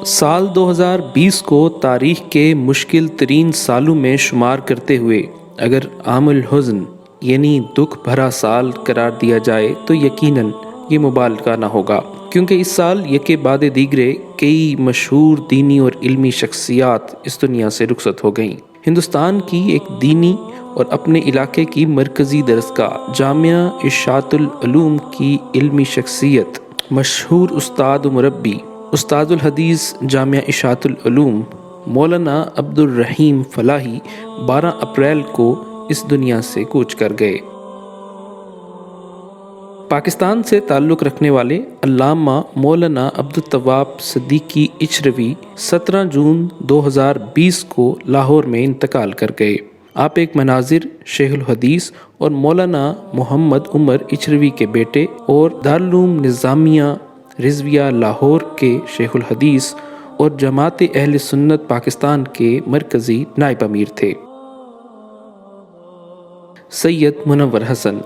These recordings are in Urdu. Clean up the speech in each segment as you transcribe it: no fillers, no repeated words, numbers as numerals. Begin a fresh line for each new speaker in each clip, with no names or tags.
سال 2020 کو تاریخ کے مشکل ترین سالوں میں شمار کرتے ہوئے اگر عام الحزن یعنی دکھ بھرا سال قرار دیا جائے تو یقیناً یہ مبالغہ نہ ہوگا، کیونکہ اس سال یکے بعد دیگرے کئی مشہور دینی اور علمی شخصیات اس دنیا سے رخصت ہو گئیں۔ ہندوستان کی ایک دینی اور اپنے علاقے کی مرکزی درسگاہ جامعہ اشاعت العلوم کی علمی شخصیت، مشہور استاد و مربی استاد الحدیث جامعہ اشاعت العلوم مولانا عبد الرحیم فلاحی 12 اپریل کو اس دنیا سے کوچ کر گئے۔ پاکستان سے تعلق رکھنے والے علامہ مولانا عبدالتواب صدیقی اچھروی 17 جون 2020 کو لاہور میں انتقال کر گئے۔ آپ ایک مناظر، شیخ الحدیث اور مولانا محمد عمر اچھروی کے بیٹے اور دارالعلوم نظامیہ رضویہ لاہور کے شیخ الحدیث اور جماعت اہل سنت پاکستان کے مرکزی نائب امیر تھے۔ سید منور حسن،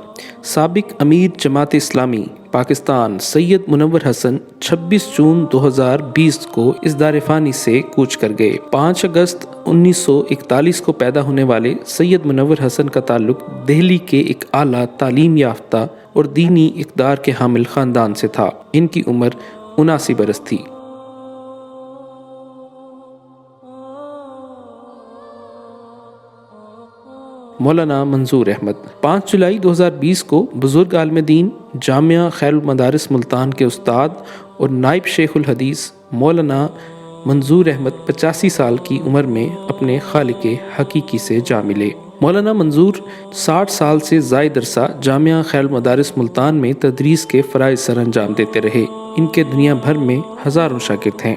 سابق امیر جماعت اسلامی پاکستان سید منور حسن 26 جون 2020 کو اس دار فانی سے کوچ کر گئے۔ 5 اگست 1941 کو پیدا ہونے والے سید منور حسن کا تعلق دہلی کے ایک اعلیٰ تعلیم یافتہ اور دینی اقدار کے حامل خاندان سے تھا۔ ان کی عمر 79 برس تھی۔ مولانا منظور احمد، 5 جولائی 2020 کو بزرگ عالم دین جامعہ خیر المدارس ملتان کے استاد اور نائب شیخ الحدیث مولانا منظور احمد 85 سال کی عمر میں اپنے خالق حقیقی سے جا ملے۔ مولانا منظور 60 سال سے زائد عرصہ جامعہ خیر المدارس ملتان میں تدریس کے فرائض سر انجام دیتے رہے۔ ان کے دنیا بھر میں ہزاروں شاگرد ہیں۔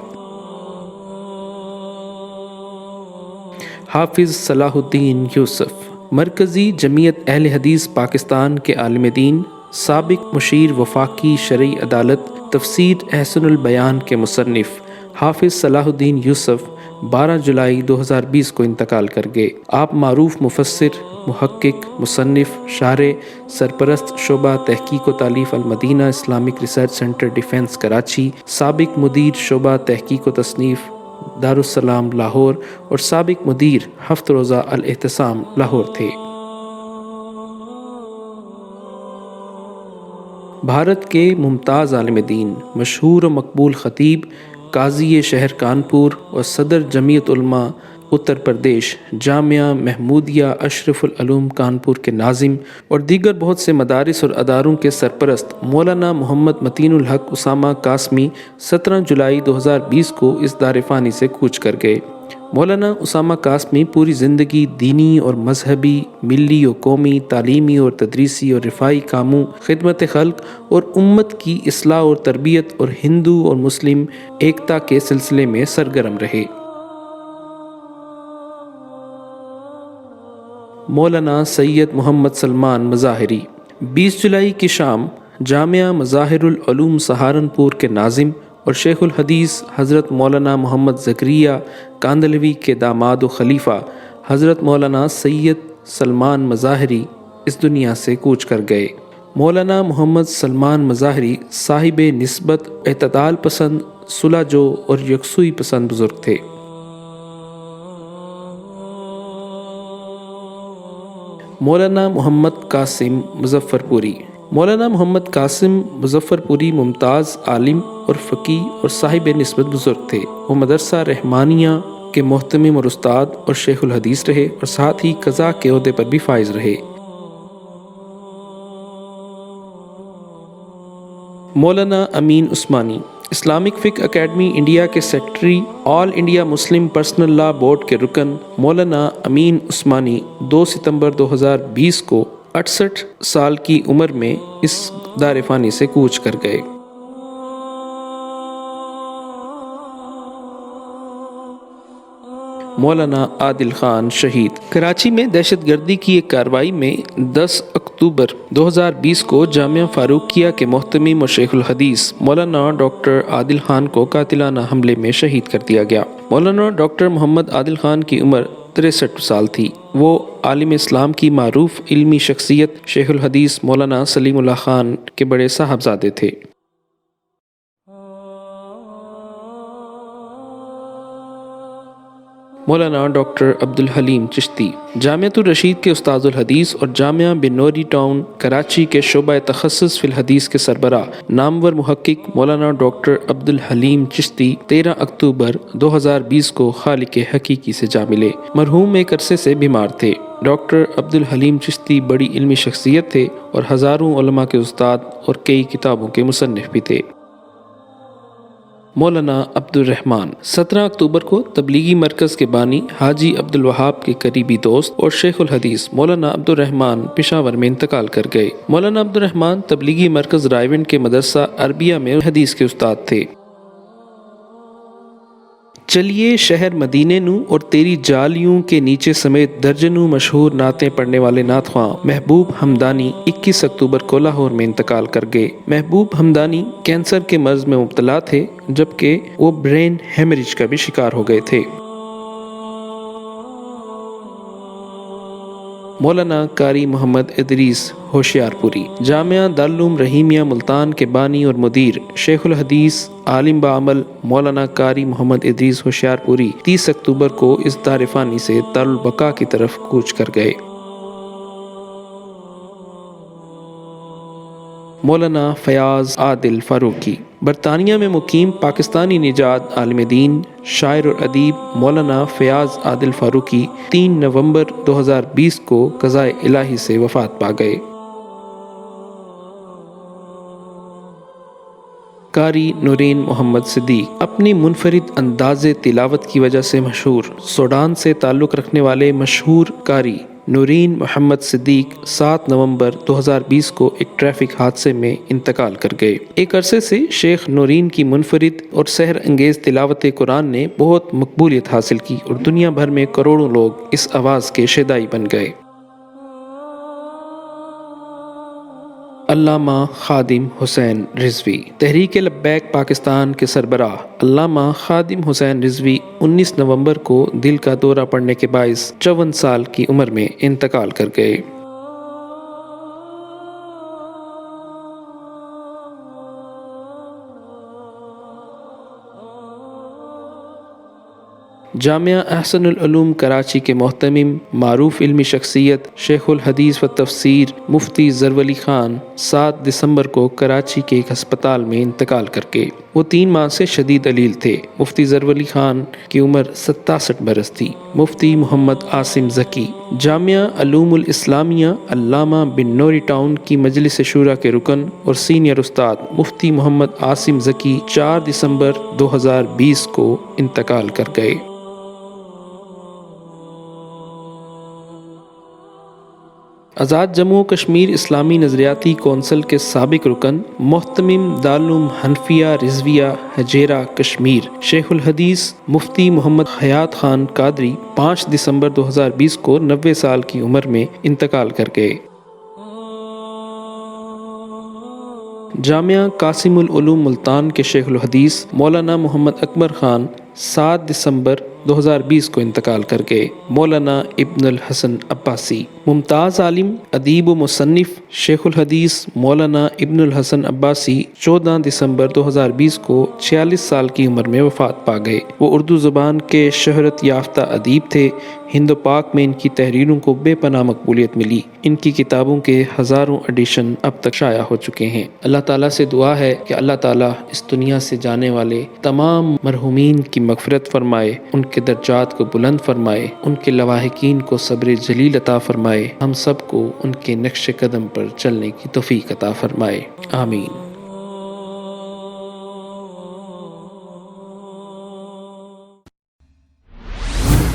حافظ صلاح الدین یوسف، مرکزی جمعیت اہل حدیث پاکستان کے عالم دین، سابق مشیر وفاقی شرعی عدالت تفسیر احسن البیان کے مصنف حافظ صلاح الدین یوسف 12 جولائی 2020 کو انتقال کر گئے۔ آپ معروف مفسر، محقق، مصنف، شارح، سرپرست شعبہ تحقیق و تالیف المدینہ Islamic research centre defence Karachi, سابق مدیر شعبہ تحقیق و تصنیف دارالسلام لاہور اور سابق مدیر ہفت روزہ الاعتصام لاہور تھے۔ بھارت کے ممتاز عالم دین، مشہور و مقبول خطیب، قاضی شہر کانپور اور صدر جمعیت علماء اتر پردیش جامعہ محمودیہ اشرف العلوم کانپور کے ناظم اور دیگر بہت سے مدارس اور اداروں کے سرپرست مولانا محمد متین الحق اسامہ قاسمی 17 جولائی 2020 کو اس دار فانی سے کوچ کر گئے۔ مولانا اسامہ قاسمی پوری زندگی دینی اور مذہبی، ملی و قومی، تعلیمی اور تدریسی اور رفاعی کاموں، خدمت خلق اور امت کی اصلاح اور تربیت اور ہندو اور مسلم ایکتا کے سلسلے میں سرگرم رہے۔ مولانا سید محمد سلمان مظاہری، 20 جولائی کی شام جامعہ مظاہر العلوم سہارنپور کے ناظم اور شیخ الحدیث حضرت مولانا محمد زکریہ کاندھلوی کے داماد و خلیفہ حضرت مولانا سید سلمان مظاہری اس دنیا سے کوچ کر گئے۔ مولانا محمد سلمان مظاہری صاحب نسبت، اعتدال پسند، صلح جو اور یکسوئی پسند بزرگ تھے۔ مولانا محمد قاسم مظفر پوری، مولانا محمد قاسم مظفر پوری ممتاز عالم اور فقیہ اور صاحب نسبت بزرگ تھے۔ وہ مدرسہ رحمانیہ کے محتمم اور استاد اور شیخ الحدیث رہے اور ساتھ ہی قضاء کے عہدے پر بھی فائز رہے۔ مولانا امین عثمانی، اسلامک فقہ اکیڈمی انڈیا کے سیکرٹری، آل انڈیا مسلم پرسنل لا بورڈ کے رکن مولانا امین عثمانی 2 ستمبر 2020 کو 68 سال کی عمر میں اس دار فانی سے کوچ کر گئے۔ مولانا عادل خان شہید، کراچی میں دہشت گردی کی ایک کارروائی میں 10 اکتوبر 2020 کو جامعہ فاروقیہ کے محتمم اور شیخ الحدیث مولانا ڈاکٹر عادل خان کو قاتلانہ حملے میں شہید کر دیا گیا۔ مولانا ڈاکٹر محمد عادل خان کی عمر 63 سال تھی۔ وہ عالم اسلام کی معروف علمی شخصیت شیخ الحدیث مولانا سلیم اللہ خان کے بڑے صاحبزادے تھے۔ مولانا ڈاکٹر عبدالحلیم چشتی جامعۃ الرشید کے استاذ الحدیث اور جامعہ بنوری ٹاؤن کراچی کے شعبہ تخصص فی الحدیث کے سربراہ نامور محقق مولانا ڈاکٹر عبدالحلیم چشتی 13 اکتوبر 2020 کو خالق حقیقی سے جا ملے۔ مرحوم ایک عرصے سے بیمار تھے۔ ڈاکٹر عبدالحلیم چشتی بڑی علمی شخصیت تھے اور ہزاروں علماء کے استاد اور کئی کتابوں کے مصنف بھی تھے۔ مولانا عبد الرحمن 17 اکتوبر کو تبلیغی مرکز کے بانی حاجی عبد الوہاب کے قریبی دوست اور شیخ الحدیث مولانا عبد الرحمن پشاور میں انتقال کر گئے۔ مولانا عبد الرحمن تبلیغی مرکز رائیونڈ کے مدرسہ عربیہ میں حدیث کے استاد تھے۔ چلیے شہر مدینے نو اور تیری جالیوں کے نیچے سمیت درجنوں مشہور نعتیں پڑھنے والے نعت خواں محبوب حمدانی 21 اکتوبر کو لاہور میں انتقال کر گئے۔ محبوب حمدانی کینسر کے مرض میں مبتلا تھے، جبکہ وہ برین ہیمریج کا بھی شکار ہو گئے تھے۔ مولانا قاری محمد ادریس ہوشیار پوری جامعہ دارالعلوم رحیمیہ ملتان کے بانی اور مدیر شیخ الحدیث عالم بعمل مولانا قاری محمد ادریس ہوشیار پوری 30 اکتوبر کو اس دار فانی سے دارالبقاء کی طرف کوچ کر گئے۔ مولانا فیاض عادل فاروقی برطانیہ میں مقیم پاکستانی نژاد عالم دین، شاعر اور ادیب مولانا فیاض عادل فاروقی 3 نومبر 2020 کو قضائے الہی سے وفات پا گئے۔ قاری نورین محمد صدیق اپنی منفرد انداز تلاوت کی وجہ سے مشہور، سوڈان سے تعلق رکھنے والے مشہور قاری نورین محمد صدیق 7 نومبر 2020 کو ایک ٹریفک حادثے میں انتقال کر گئے۔ ایک عرصے سے شیخ نورین کی منفرد اور سحر انگیز تلاوت قرآن نے بہت مقبولیت حاصل کی اور دنیا بھر میں کروڑوں لوگ اس آواز کے شیدائی بن گئے۔ علامہ خادم حسین رضوی تحریک لبیک پاکستان کے سربراہ علامہ خادم حسین رضوی 19 نومبر کو دل کا دورہ پڑنے کے باعث 54 سال کی عمر میں انتقال کر گئے۔ جامعہ احسن العلوم کراچی کے محتمم معروف علمی شخصیت شیخ الحدیث و تفسیر مفتی ظرف خان 7 دسمبر کو کراچی کے ایک ہسپتال میں انتقال کر گئے۔ وہ 3 ماہ سے شدید علیل تھے۔ مفتی ظرف خان کی عمر 67 برس تھی۔ مفتی محمد عاصم ذکی جامعہ علوم الاسلامیہ علامہ بنوری ٹاؤن کی مجلس شورا کے رکن اور سینئر استاد مفتی محمد عاصم ذکی 4 دسمبر 2020 کو انتقال کر گئے۔ آزاد جموں و کشمیر اسلامی نظریاتی کونسل کے سابق رکن محتمم دارالعلوم حنفیہ رضویہ حجیرہ کشمیر شیخ الحدیث مفتی محمد حیات خان قادری 5 دسمبر 2020 کو 90 سال کی عمر میں انتقال کر گئے۔ جامعہ قاسم العلوم ملتان کے شیخ الحدیث مولانا محمد اکبر خان 7 دسمبر 2020 کو انتقال کر گئے۔ مولانا ابن الحسن عباسی ممتاز عالم ادیب و مصنف شیخ الحدیث مولانا ابن الحسن عباسی 14 دسمبر 2020 کو 46 سال کی عمر میں وفات پا گئے۔ وہ اردو زبان کے شہرت یافتہ ادیب تھے۔ ہند و پاک میں ان کی تحریروں کو بے پناہ مقبولیت ملی۔ ان کی کتابوں کے ہزاروں ایڈیشن اب تک شائع ہو چکے ہیں۔ اللہ تعالیٰ سے دعا ہے کہ اللہ تعالیٰ اس دنیا سے جانے والے تمام مرحومین کی مغفرت فرمائے، ان کے درجات کو بلند فرمائے، ان کے لواحقین کو صبر جلیل عطا فرمائے، ہم سب کو ان کے نقش قدم پر چلنے کی توفیق عطا فرمائے، آمین۔